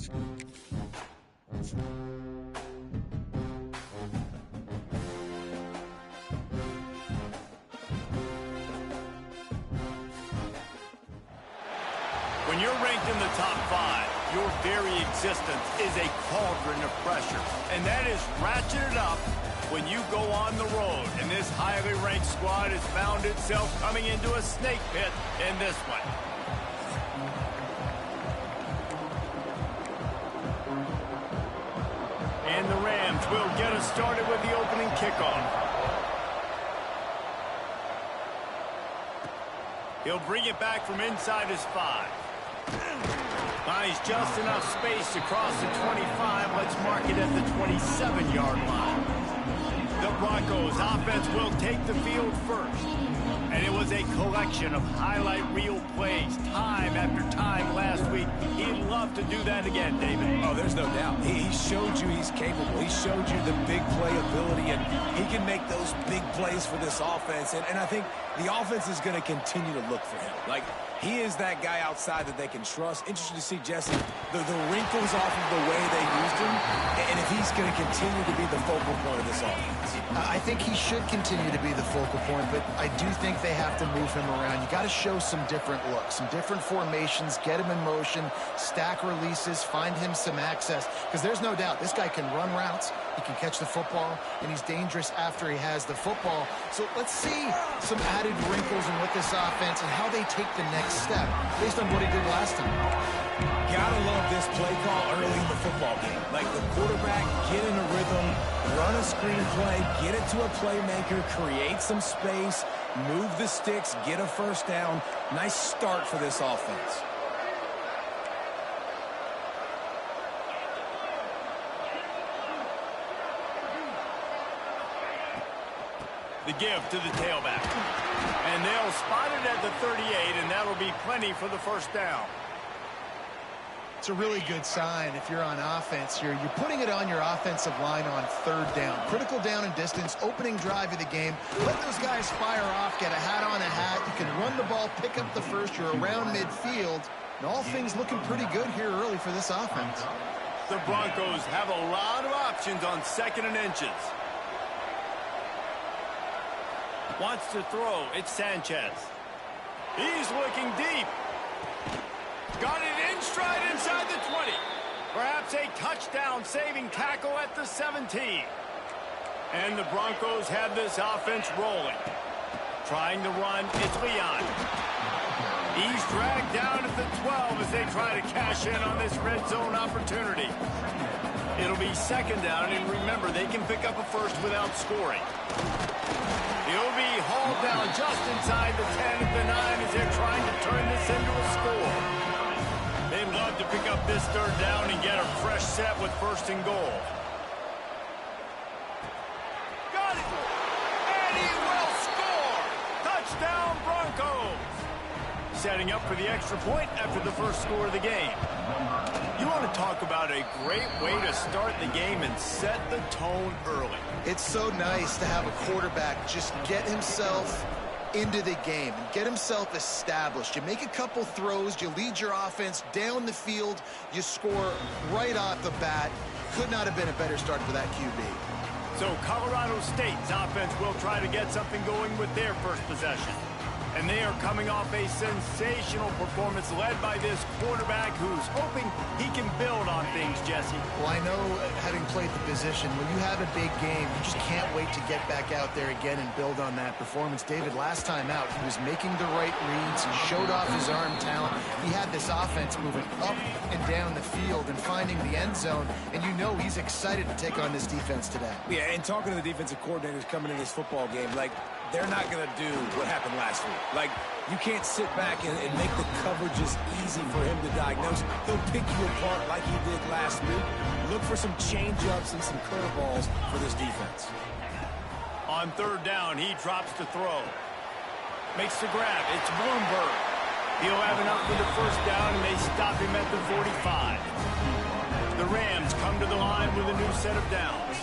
When you're ranked in the top 5, your very existence is a cauldron of pressure. And that is ratcheted up when you go on the road. And this highly ranked squad has found itself coming into a snake pit in this one. And the Rams will get us started with the opening kickoff. He'll bring it back from inside his 5. Finds just enough space to cross the 25. Let's mark it at the 27-yard line. The Broncos offense will take the field first. And it was a collection of highlight reel plays time after time last week. He'd love to do that again, David. Oh, there's no doubt. He showed you he's capable. He showed you the big play ability, and he can make those big plays for this offense. And I think the offense is going to continue to look for him. Like, he is that guy outside that they can trust. Interesting to see, Jesse, the wrinkles off of the way they used him, and if he's going to continue to be the focal point of this offense. I think he should continue to be the focal point, but I do think they have to move him around. You got to show some different looks, some different formations, get him in motion, stack releases, find him some access, because there's no doubt this guy can run routes, he can catch the football, and he's dangerous after he has the football. So let's see some added wrinkles in with this offense and how they take the next step based on what he did last time. Gotta love this play call early in the football game. Like, the quarterback, get in a rhythm, run a screen play, get it to a playmaker, create some space, move the sticks, get a first down. Nice start for this offense. The give to the tailback. And they'll spot it at the 38, and that'll be plenty for the first down. It's a really good sign if you're on offense here. You're putting it on your offensive line on 3rd down. Critical down and distance, opening drive of the game. Let those guys fire off, get a hat on a hat. You can run the ball, pick up the first. You're around midfield. And all things looking pretty good here early for this offense. The Broncos have a lot of options on 2nd and inches. Wants to throw. It's Sanchez. He's looking deep. Got it in stride inside the 20. Perhaps a touchdown-saving tackle at the 17. And the Broncos have this offense rolling. Trying to run, it's Leon. He's dragged down at the 12 as they try to cash in on this red zone opportunity. It'll be 2nd down, and remember, they can pick up a first without scoring. He'll be hauled down just inside the 10 at the 9 as they're trying to turn this into a score. They'd love to pick up this 3rd down and get a fresh set with 1st and goal. Got it! And he will score! Touchdown, Broncos! Setting up for the extra point after the first score of the game. You want to talk about a great way to start the game and set the tone early. It's so nice to have a quarterback just get himself into the game and get himself established. You make a couple throws, you lead your offense down the field, you score right off the bat. Could not have been a better start for that QB. So Colorado State's offense will try to get something going with their first possession. And they are coming off a sensational performance led by this quarterback who's hoping he can build on things, Jesse. Well, I know, having played the position, when you have a big game, you just can't wait to get back out there again and build on that performance. David, last time out, he was making the right reads. He showed off his arm talent. He had this offense moving up and down the field and finding the end zone. And you know he's excited to take on this defense today. Yeah, and talking to the defensive coordinators coming in this football game, like, they're not going to do what happened last week. Like, you can't sit back and make the coverages easy for him to diagnose. He'll pick you apart like he did last week. Look for some change-ups and some curveballs for this defense. On 3rd down, he drops to throw. Makes the grab. It's Bloomberg. He'll have enough for the first down, and they stop him at the 45. The Rams come to the line with a new set of downs.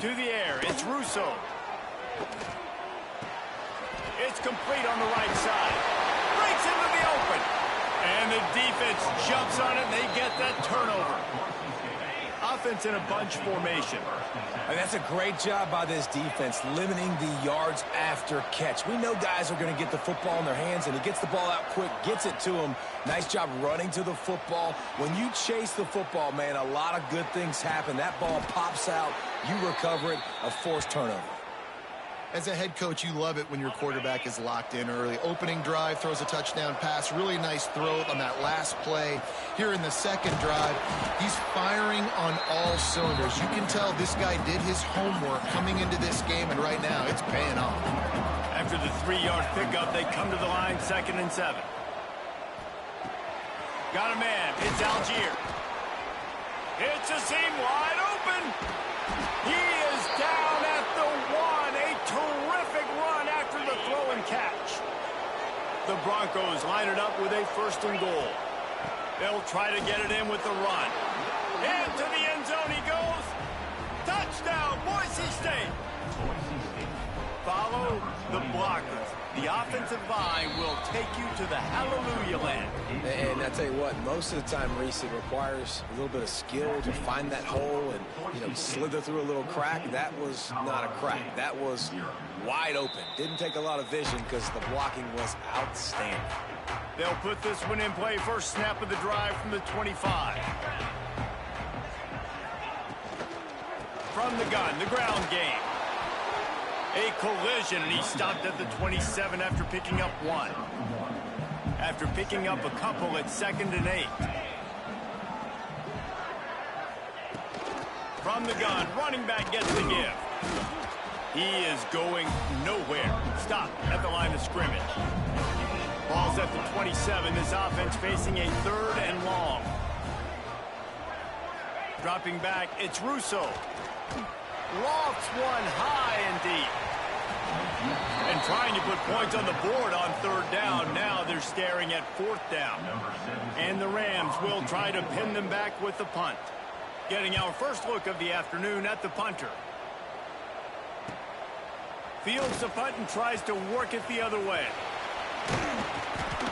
To the air, it's Russo. It's complete on the right side. Breaks into the open. And the defense blitz, jumps on it, and they get that turnover. Offense in a bunch formation. And that's a great job by this defense, limiting the yards after catch. We know guys are going to get the football in their hands, and he gets the ball out quick, gets it to him. Nice job running to the football. When you chase the football, man, a lot of good things happen. That ball pops out, you recover it, a forced turnover. As a head coach, you love it when your quarterback is locked in early. Opening drive, throws a touchdown pass. Really nice throw on that last play. Here in the second drive, he's firing on all cylinders. You can tell this guy did his homework coming into this game, and right now it's paying off. After the 3-yard pickup, they come to the line, 2nd and 7. Got a man. It's Algier. It's a seam wide open. He is down at the 1. A terrific run after the throw and catch. The Broncos line it up with a 1st and goal. They'll try to get it in with the run. Into the end zone he goes. Touchdown, Boise State. Follow the blockers. The offensive line will take you to the hallelujah land. And I tell you what, most of the time, Reese, it requires a little bit of skill to find that hole and, slither through a little crack. That was not a crack. That was wide open. Didn't take a lot of vision because the blocking was outstanding. They'll put this one in play. First snap of the drive from the 25. From the gun, the ground game. A collision, and he stopped at the 27 after picking up 1. After picking up a couple at 2nd and 8. From the gun, running back gets the give. He is going nowhere. Stop at the line of scrimmage. Ball's at the 27. This offense facing a 3rd and long. Dropping back, it's Russo. Lofts one high and deep. And trying to put points on the board on 3rd down. Now they're staring at 4th down. And the Rams will try to pin them back with the punt. Getting our first look of the afternoon at the punter. Fields the punt and tries to work it the other way.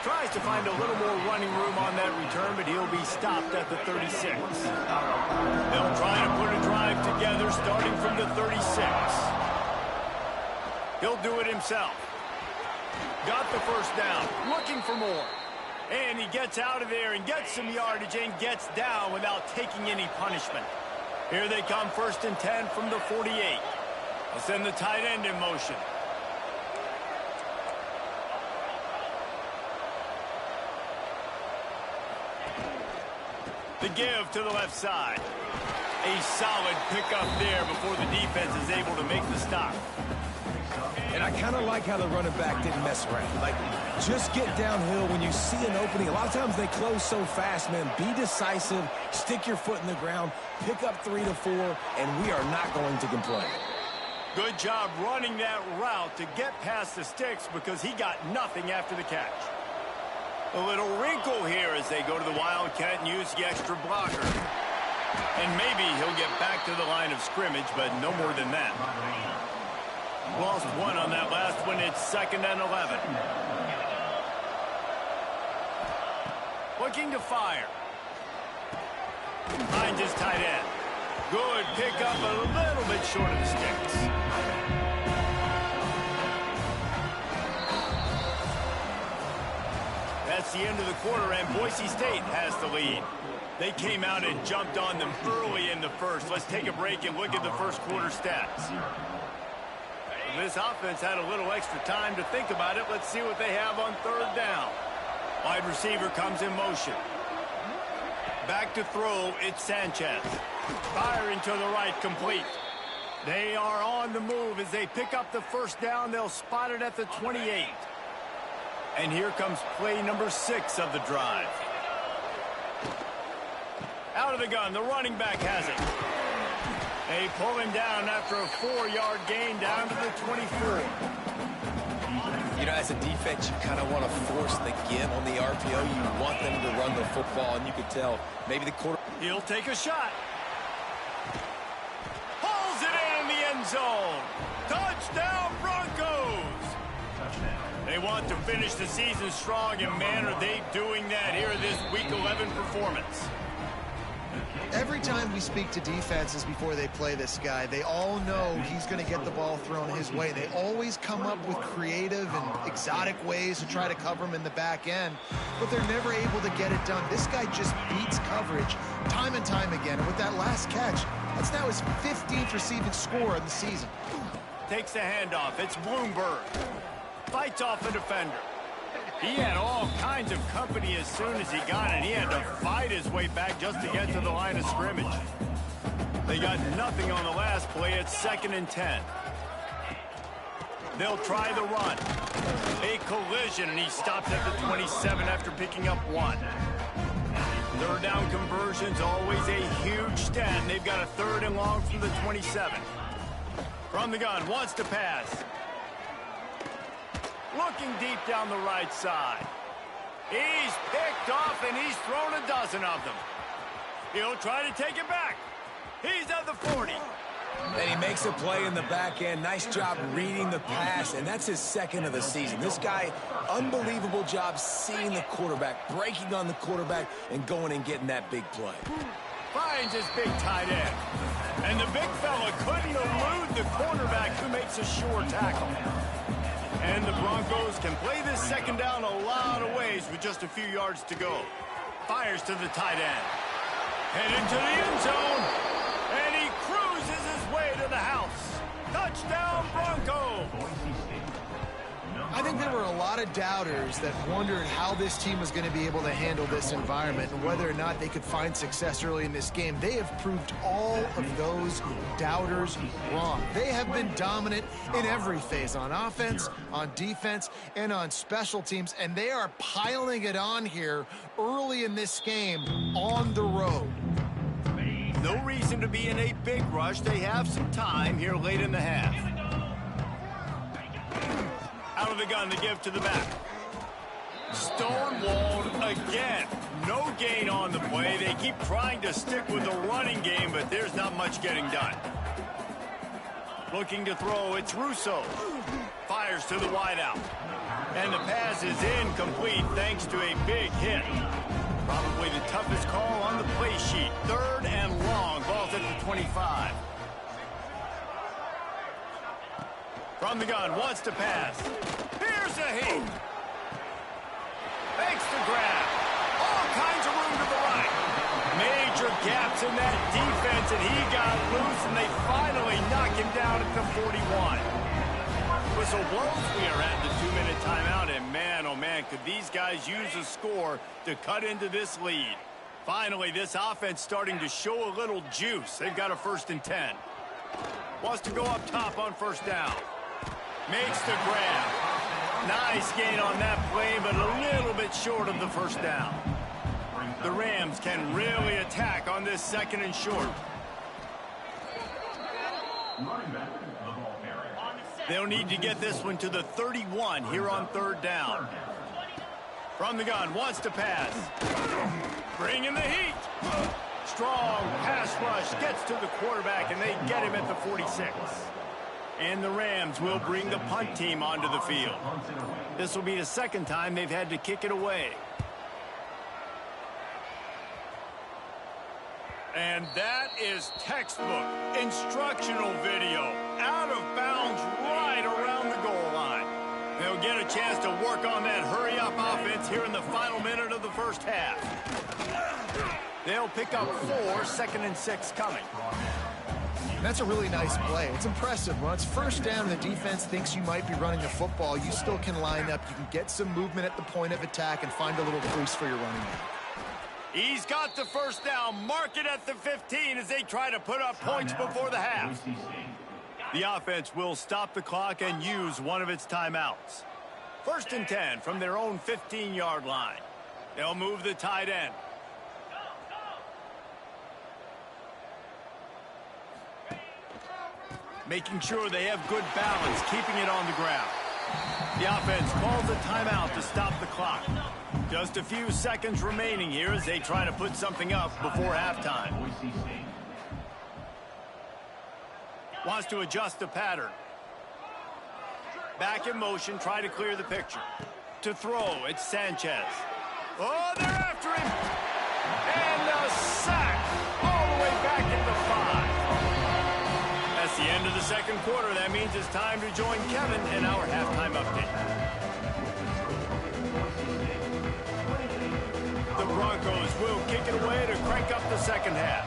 Tries to find a little more running room on that return, but he'll be stopped at the 36. They'll try to put a drive together starting from the 36. He'll do it himself. Got the 1st down, looking for more. And he gets out of there and gets some yardage and gets down without taking any punishment. Here they come, 1st and 10 from the 48. They'll send the tight end in motion. The give to the left side. A solid pickup there before the defense is able to make the stop. And I kind of like how the running back didn't mess around. Like, just get downhill when you see an opening. A lot of times they close so fast, man. Be decisive, stick your foot in the ground, pick up 3 to 4, and we are not going to complain. Good job running that route to get past the sticks because he got nothing after the catch. A little wrinkle here as they go to the Wildcat and use the extra blocker. And maybe he'll get back to the line of scrimmage, but no more than that. Lost 1 on that last one. It's 2nd and 11. Looking to fire. Finds his tight end. Good pickup, a little bit short of the sticks. That's the end of the quarter, and Boise State has the lead. They came out and jumped on them early in the first. Let's take a break and look at the first quarter stats. This offense had a little extra time to think about it. Let's see what they have on 3rd down. Wide receiver comes in motion. Back to throw, it's Sanchez. Firing to the right, complete. They are on the move as they pick up the 1st down. They'll spot it at the 28. And here comes play number 6 of the drive. Out of the gun, the running back has it. They pull him down after a 4-yard gain down to the 24. As a defense, you kind of want to force the give on the RPO. You want them to run the football, and you could tell maybe the quarter. He'll take a shot. Pulls it in the end zone. Touchdown, Broncos. They want to finish the season strong, and man, are they doing that here in this Week 11 performance. Every time we speak to defenses before they play this guy, they all know he's going to get the ball thrown his way. They always come up with creative and exotic ways to try to cover him in the back end, but they're never able to get it done. This guy just beats coverage time and time again, and with that last catch, that's now his 15th receiving score of the season. Takes the handoff. It's Bloomberg. Fights off a defender. He had all kinds of company as soon as he got it. He had to fight his way back just to get to the line of scrimmage. They got nothing on the last play. It's 2nd and 10. They'll try the run. A collision, and he stops at the 27 after picking up 1. Third down conversion's always a huge stat. They've got a 3rd and long from the 27. From the gun, wants to pass. Looking deep down the right side. He's picked off, and he's thrown a dozen of them. He'll try to take it back. He's at the 40. And he makes a play in the back end. Nice job reading the pass, and that's his 2nd of the season. This guy, unbelievable job seeing the quarterback, breaking on the quarterback, and going and getting that big play. Finds his big tight end. And the big fella couldn't elude the cornerback who makes a sure tackle. And the Broncos can play this 2nd down a lot of ways with just a few yards to go. Fires to the tight end. Head into the end zone. And he cruises his way to the house. Touchdown, Broncos! I think there were a lot of doubters that wondered how this team was going to be able to handle this environment and whether or not they could find success early in this game. They have proved all of those doubters wrong. They have been dominant in every phase, on offense, on defense, and on special teams, and they are piling it on here early in this game on the road. No reason to be in a big rush. They have some time here late in the half. Out of the gun, the give to the back. Stonewalled again. No gain on the play. They keep trying to stick with the running game, but there's not much getting done. Looking to throw, it's Russo. Fires to the wideout. And the pass is incomplete thanks to a big hit. Probably the toughest call on the play sheet. 3rd and long. Ball's at the 25. From the gun, wants to pass. Here's a heat. Makes the grab. All kinds of room to the right. Major gaps in that defense, and he got loose, and they finally knock him down at the 41. Whistle blows. We are at the 2-minute timeout, and man, oh man, could these guys use a score to cut into this lead. Finally, this offense starting to show a little juice. They've got a 1st and 10. Wants to go up top on 1st down. Makes the grab. Nice gain on that play, but a little bit short of the 1st down. The Rams can really attack on this 2nd and short. They'll need to get this one to the 31 here on 3rd down. From the gun, wants to pass. Bring in the heat. Strong pass rush gets to the quarterback, and they get him at the 46. And the Rams will bring the punt team onto the field. This will be the 2nd time they've had to kick it away. And that is textbook instructional video. Out of bounds right around the goal line. They'll get a chance to work on that hurry-up offense here in the final minute of the 1st half. They'll pick up 4, 2nd and 6 coming. That's a really nice play. It's impressive. When it's 1st down and the defense thinks you might be running the football, you still can line up. You can get some movement at the point of attack and find a little crease for your running back. He's got the 1st down. Mark it at the 15 as they try to put up points before the half. The offense will stop the clock and use one of its timeouts. 1st and 10 from their own 15-yard line. They'll move the tight end. Making sure they have good balance, keeping it on the ground. The offense calls a timeout to stop the clock. Just a few seconds remaining here as they try to put something up before halftime. Wants to adjust the pattern. Back in motion, try to clear the picture. To throw, it's Sanchez. Oh, they're after him. And a sack all the way back into 5. That's the end of the second quarter. That means it's time to join Kevin in our halftime update. The Broncos will kick it away to crank up the second half.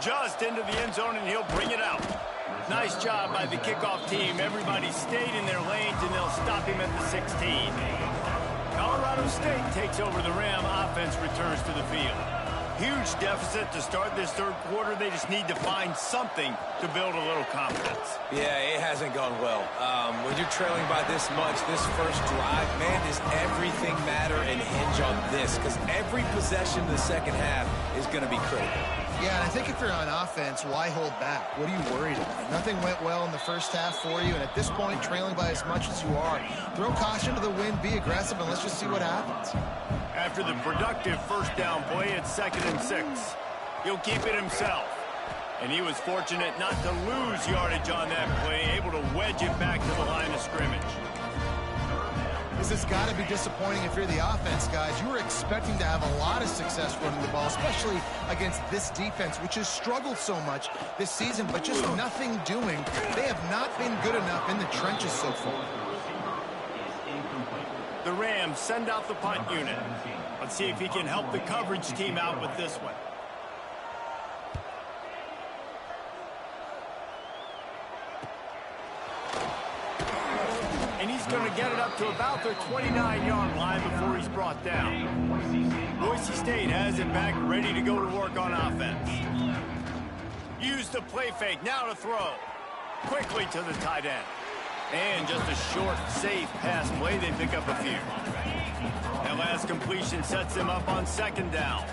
Just into the end zone, and he'll bring it out. Nice job by the kickoff team. Everybody stayed in their lanes, and they'll stop him at the 16. Colorado State takes over the Ram. Offense returns to the field. Huge deficit to start this third quarter. They just need to find something to build a little confidence. Yeah, it hasn't gone well. When you're trailing by this much, this first drive, man, does everything matter and hinge on this? Because every possession in the second half is going to be critical. Yeah, and I think if you're on offense, why hold back? What are you worried about? Nothing went well in the first half for you, and at this point, trailing by as much as you are, throw caution to the wind, be aggressive, and let's just see what happens. After the productive first down play, it's 2nd and 6. He'll keep it himself. And he was fortunate not to lose yardage on that play, able to wedge it back to the line of scrimmage. This has got to be disappointing if you're the offense, guys. You were expecting to have a lot of success running the ball, especially against this defense, which has struggled so much this season, but just nothing doing. They have not been good enough in the trenches so far. The Rams send out the punt unit. Let's see if he can help the coverage team out with this one. And he's going to get it up to about the 29-yard line before he's brought down. Boise State has it back, ready to go to work on offense. Use the play fake, now to throw. Quickly to the tight end. And just a short, safe pass play, they pick up a few. That last completion sets them up on 2nd down.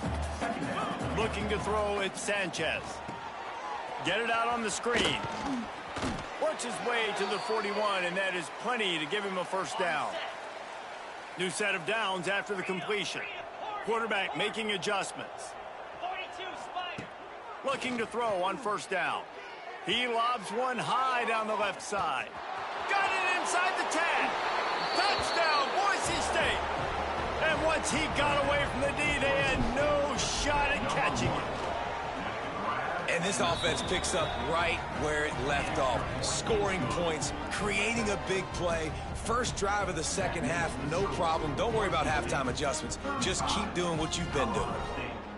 Looking to throw, it's Sanchez. Get it out on the screen. Works his way to the 41, and that is plenty to give him a first down. New set of downs after the completion. Quarterback making adjustments. Looking to throw on first down. He lobs one high down the left side. Got it inside the 10. Touchdown, Boise State. And once he got away from the D, they had no shot at catching it. And this offense picks up right where it left off. Scoring points, creating a big play. First drive of the second half, no problem. Don't worry about halftime adjustments. Just keep doing what you've been doing.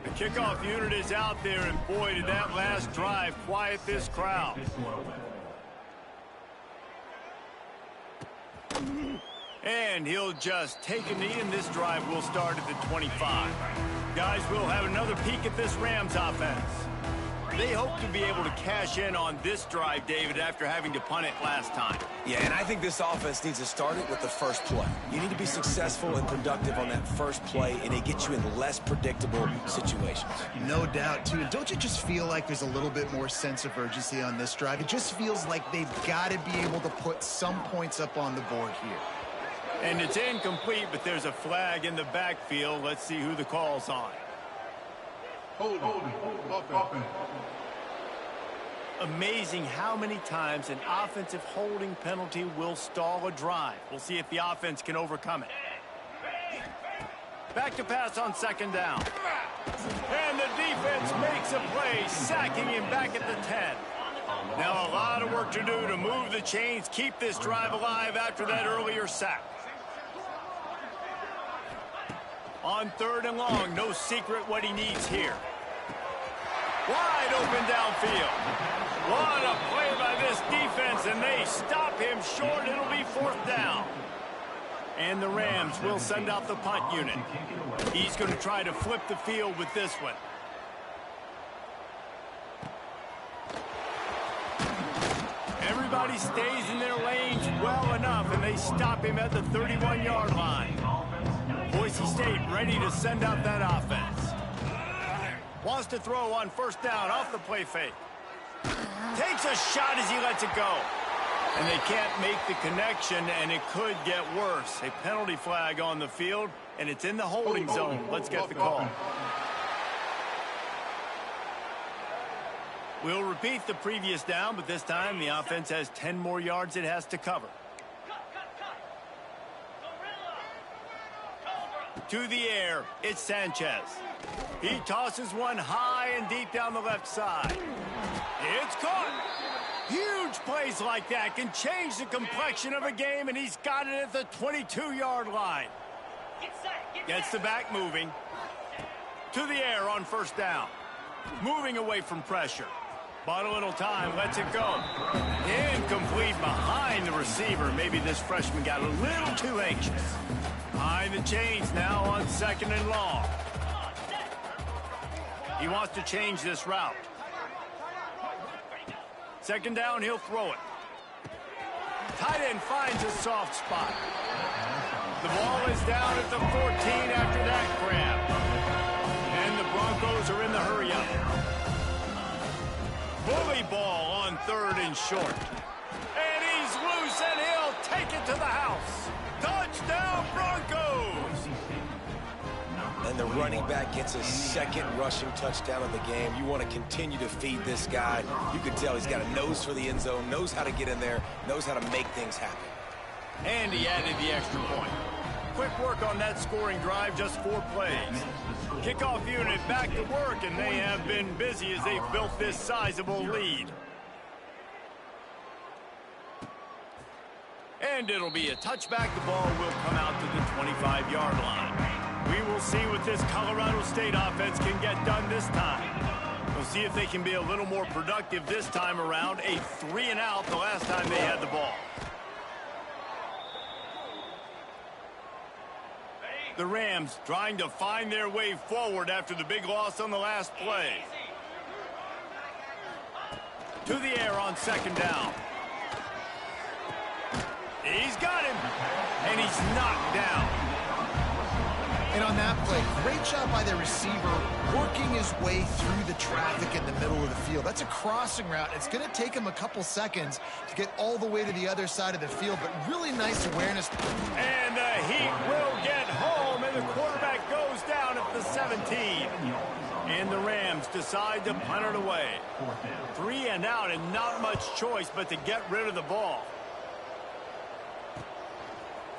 The kickoff unit is out there, and boy, did that last drive quiet this crowd. And he'll just take a knee, and this drive will start at the 25. Guys, we'll have another peek at this Rams offense. They hope to be able to cash in on this drive, David, after having to punt it last time. Yeah, and I think this offense needs to start it with the first play. You need to be successful and productive on that first play, and it gets you in less predictable situations. No doubt, too. And don't you just feel like there's a little bit more sense of urgency on this drive? It just feels like they've got to be able to put some points up on the board here. And it's incomplete, but there's a flag in the backfield. Let's see who the call's on. Hold. Amazing how many times an offensive holding penalty will stall a drive. We'll see if the offense can overcome it. Back to pass on 2nd down. And the defense makes a play, sacking him back at the 10. Now a lot of work to do to move the chains, keep this drive alive after that earlier sack. On 3rd and long, no secret what he needs here. Wide open downfield. What a play by this defense, and they stop him short. It'll be 4th down. And the Rams will send out the punt unit. He's going to try to flip the field with this one. Everybody stays in their lanes well enough, and they stop him at the 31-yard line. Boise State ready to send out that offense. Wants to throw on 1st down off the play fake. Takes a shot as he lets it go. And they can't make the connection, and it could get worse. A penalty flag on the field, and it's in the holding zone. Let's get the call. We'll repeat the previous down, but this time the offense has 10 more yards it has to cover. To the air, it's Sanchez. He tosses one high and deep down the left side. It's caught. Huge plays like that can change the complexion of a game, and he's got it at the 22-yard line. Gets the back moving. To the air on first down. Moving away from pressure. Bought a little time, lets it go. Incomplete behind the receiver. Maybe this freshman got a little too anxious. Behind the chains now on 2nd and long. He wants to change this route. 2nd down, he'll throw it. Tight end finds a soft spot. The ball is down at the 14 after that grab. And the Broncos are in the hurry-up. Bully ball on 3rd and short. And he's loose, and he'll take it to the house. Touchdown, Broncos! And the running back gets his 2nd rushing touchdown of the game. You want to continue to feed this guy. You can tell he's got a nose for the end zone, knows how to get in there, knows how to make things happen. And he added the extra point. Quick work on that scoring drive, just 4 plays. Kickoff unit back to work, and they have been busy as they've built this sizable lead. And it'll be a touchback. The ball will come out to the 25-yard line. We will see what this Colorado State offense can get done this time. We'll see if they can be a little more productive this time around. A 3-and-out the last time they had the ball. The Rams trying to find their way forward after the big loss on the last play. To the air on 2nd down. He's got him, and he's knocked down. And on that play, great job by the receiver working his way through the traffic in the middle of the field. That's a crossing route. It's going to take him a couple seconds to get all the way to the other side of the field, but really nice awareness. And the Heat will get home, and the quarterback goes down at the 17. And the Rams decide to punt it away. 3-and-out, and not much choice but to get rid of the ball.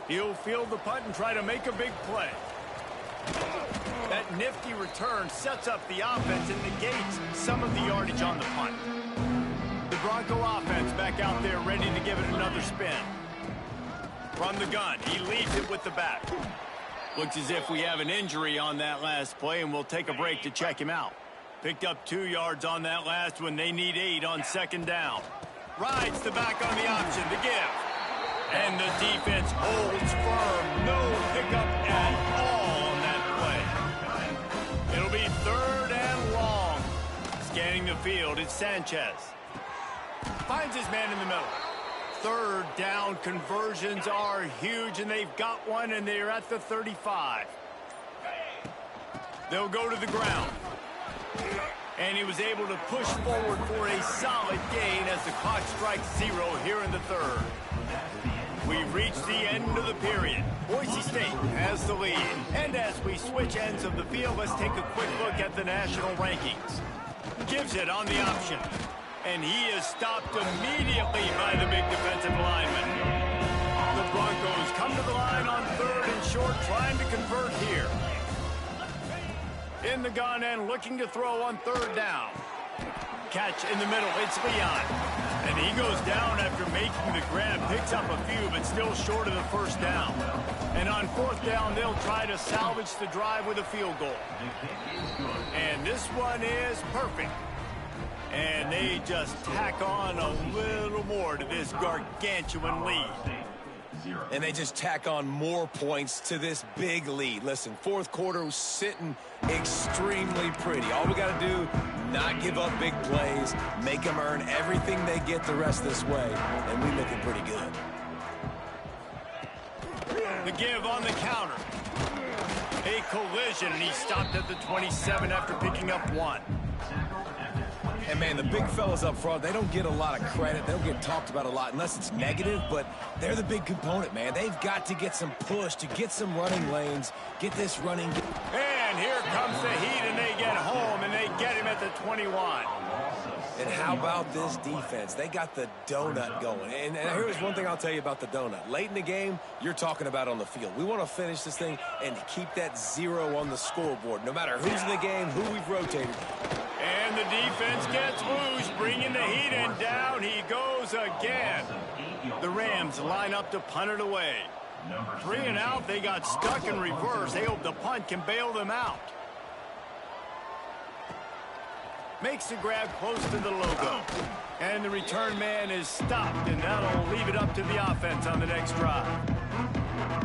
He'll field the punt and try to make a big play. That nifty return sets up the offense and negates some of the yardage on the punt. The Bronco offense back out there ready to give it another spin. From the gun, he leads it with the back. Looks as if we have an injury on that last play, and we'll take a break to check him out. Picked up 2 yards on that last one. They need 8 on 2nd down. Rides the back on the option to give. And the defense holds firm. No pickup at all on that play. It'll be 3rd and long. Scanning the field, it's Sanchez. Finds his man in the middle. 3rd down conversions are huge, and they've got one, and they're at the 35. They'll go to the ground. And he was able to push forward for a solid gain as the clock strikes 0 here in the 3rd. We've reached the end of the period. Boise State has the lead. And as we switch ends of the field, let's take a quick look at the national rankings. Gives it on the option. And he is stopped immediately by the big defensive lineman. The Broncos come to the line on 3rd and short, trying to convert here. In the gun and looking to throw on 3rd down. Catch in the middle, it's Leon. And he goes down after making the grab, picks up a few, but still short of the 1st down. And on 4th down, they'll try to salvage the drive with a field goal. And this one is perfect. And they just tack on a little more to this gargantuan lead. And they just tack on more points to this big lead. Listen, 4th quarter was sitting extremely pretty. All we got to do, not give up big plays, make them earn everything they get the rest of this way, and we're looking pretty good. The give on the counter. A collision, and he stopped at the 27 after picking up 1. And, man, the big fellas up front, they don't get a lot of credit. They don't get talked about a lot unless it's negative, but they're the big component, man. They've got to get some push, to get some running lanes, get this running. And here comes the Heat, and they get home, and they get him at the 21. And how about this defense? They got the donut going. And here's one thing I'll tell you about the donut. Late in the game, you're talking about on the field. We want to finish this thing and keep that 0 on the scoreboard, no matter who's in the game, who we've rotated. And the defense gets loose, bringing the heat, and down he goes again. The Rams line up to punt it away. 3 and out, they got stuck in reverse. They hope the punt can bail them out. Makes the grab close to the logo. And the return man is stopped, and that'll leave it up to the offense on the next drive.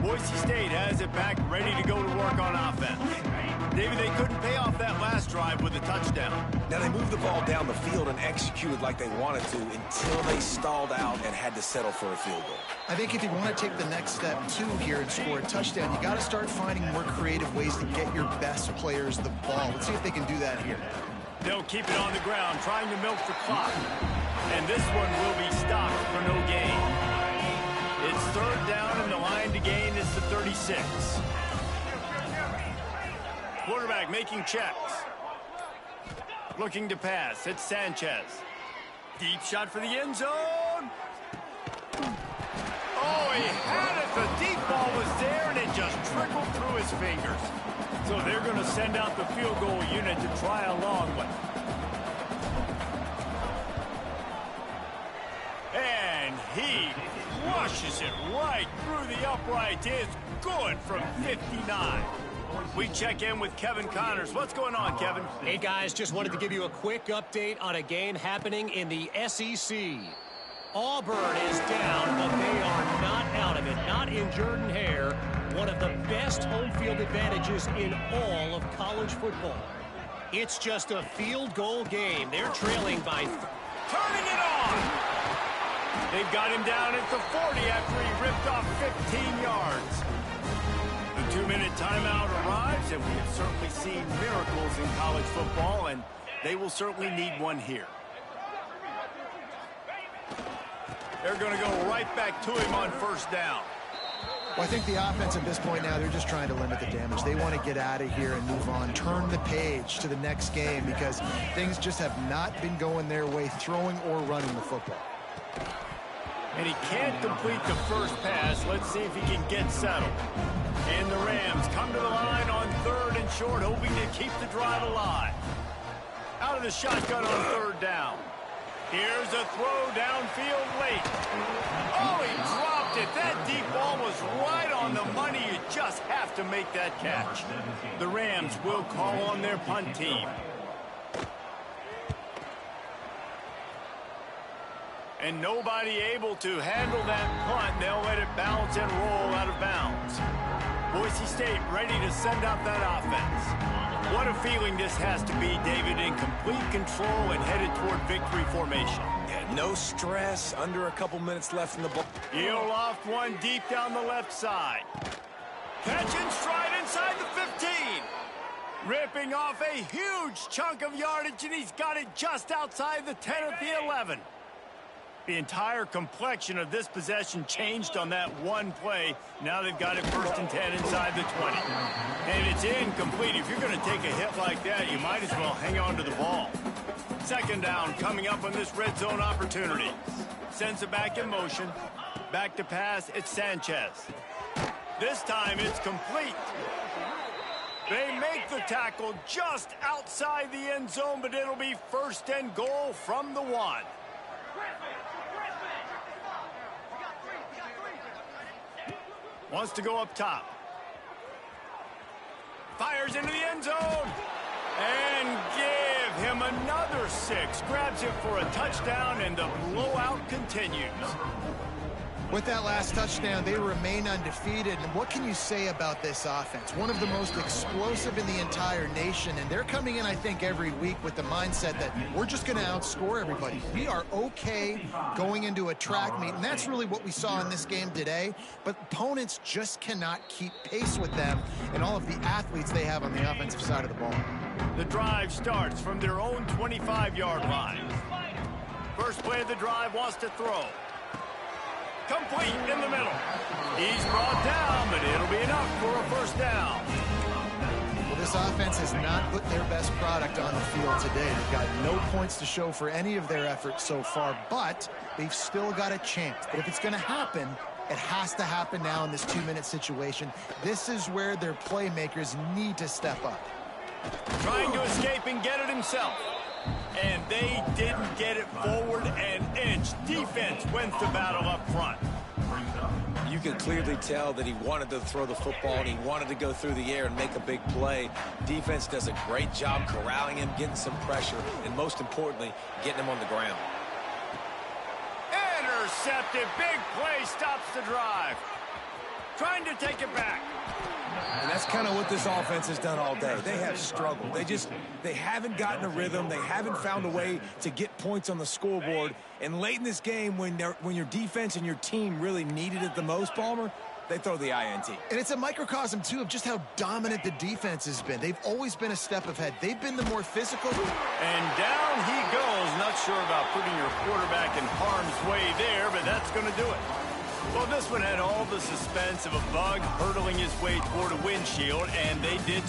Boise State has it back, ready to go to work on offense. David, they couldn't pay off that last drive with a touchdown. Now, they moved the ball down the field and executed like they wanted to until they stalled out and had to settle for a field goal. I think if you want to take the next step, too, here and score a touchdown, you got to start finding more creative ways to get your best players the ball. Let's see if they can do that here. They'll keep it on the ground, trying to milk the clock. And this one will be stopped for no gain. It's 3rd down, and the line to gain is the 36. Quarterback making checks. Looking to pass. It's Sanchez. Deep shot for the end zone. Oh, he had it. The deep ball was there, and it just trickled through his fingers. So they're going to send out the field goal unit to try a long one. And he rushes it right through the uprights. It's good from 59. We check in with Kevin Connors. What's going on, Kevin? Hey, guys, just wanted to give you a quick update on a game happening in the SEC. Auburn is down, but they are not out of it. Not in Jordan-Hare, one of the best home field advantages in all of college football. It's just a field goal game. They're trailing by... Turning it on! They've got him down at the 40 after he ripped off 15 yards. The 2-minute timeout arrives, and we have certainly seen miracles in college football, and they will certainly need one here. They're going to go right back to him on 1st down. Well, I think the offense at this point now, they're just trying to limit the damage. They want to get out of here and move on, turn the page to the next game because things just have not been going their way, throwing or running the football. And he can't complete the first pass. Let's see if he can get settled. And the Rams come to the line on 3rd and short, hoping to keep the drive alive. Out of the shotgun on 3rd down. Here's a throw downfield late. Oh, he dropped it. That deep ball was right on the money. You just have to make that catch. The Rams will call on their punt team. And nobody able to handle that punt. They'll let it bounce and roll out of bounds. Boise State ready to send out that offense. What a feeling this has to be, David, in complete control and headed toward victory formation. Yeah, no stress, under a couple minutes left in the ball. He'll loft one deep down the left side. Catch in stride inside the 15. Ripping off a huge chunk of yardage, and he's got it just outside the 10 at the 11. The entire complexion of this possession changed on that one play. Now they've got it 1st and 10 inside the 20. And it's incomplete. If you're going to take a hit like that, you might as well hang on to the ball. 2nd down coming up on this red zone opportunity. Sends it back in motion. Back to pass, it's Sanchez. This time it's complete. They make the tackle just outside the end zone, but it'll be 1st and goal from the 1. Wants to go up top. Fires into the end zone. And give him another 6. Grabs it for a touchdown, and the blowout continues. With that last touchdown, they remain undefeated. And what can you say about this offense? One of the most explosive in the entire nation. And they're coming in, I think, every week with the mindset that we're just going to outscore everybody. We are okay going into a track meet. And that's really what we saw in this game today. But opponents just cannot keep pace with them and all of the athletes they have on the offensive side of the ball. The drive starts from their own 25-yard line. First play of the drive, wants to throw. Complete in the middle. He's brought down, but it'll be enough for a 1st down. Well, this offense has not put their best product on the field today. They've got no points to show for any of their efforts so far, but they've still got a chance. But if it's going to happen, it has to happen now in this 2-minute situation. This is where their playmakers need to step up. Trying to escape and get it himself. And they didn't get it forward an inch. Defense wins the battle up front. You can clearly tell that he wanted to throw the football and he wanted to go through the air and make a big play. Defense does a great job corralling him, getting some pressure, and most importantly, getting him on the ground. Intercepted. Big play stops the drive. Trying to take it back. And that's kind of what this offense has done all day. They have struggled. They haven't gotten a rhythm. They haven't found a way to get points on the scoreboard. And late in this game, when your defense and your team really needed it the most, Palmer, they throw the INT. And it's a microcosm, too, of just how dominant the defense has been. They've always been a step ahead. They've been the more physical. And down he goes. Not sure about putting your quarterback in harm's way there, but that's going to do it. Well, this one had all the suspense of a bug hurtling his way toward a windshield, and they did